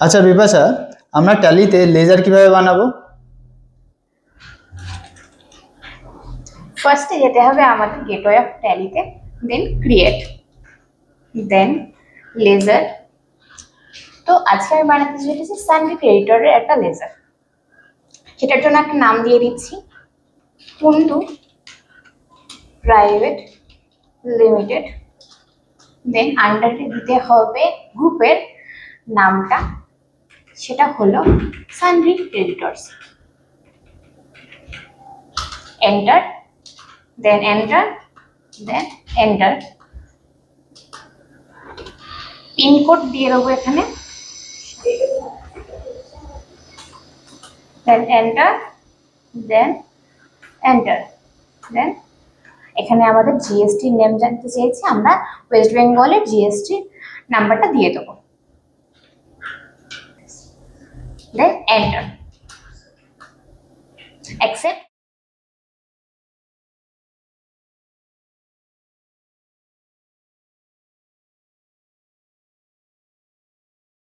আচ্ছা বিপাশা, আমরা ট্যালিতে লেজার কিভাবে বানাবো? ফার্স্টে যেতে হবে আমাদের গেটওয়ে অফ ট্যালিতে, দেন ক্রিয়েট, দেন লেজার। তো আজকে আমি বানাতে চলেছি সানডি ক্রেডিটরের একটা লেজার। সেটার জন্য একটা নাম দিয়ে দিচ্ছি, কুন্ডু প্রাইভেট লিমিটেড। দেন আন্ডারে দিতে হবে গ্রুপের নামটা, সেটা হলো sundry creditors. Enter, then enter, then enter. Pin code দিয়ে দেবো এখানে, দেন এন্টার, দেন এন্টার, দেন এখানে আমাদের জিএসটি নেম জানতে চেয়েছি, আমরা ওয়েস্ট বেঙ্গলের জিএসটি নাম্বারটা দিয়ে দেবো, দেন এন্টার, অ্যাকসেপ্ট।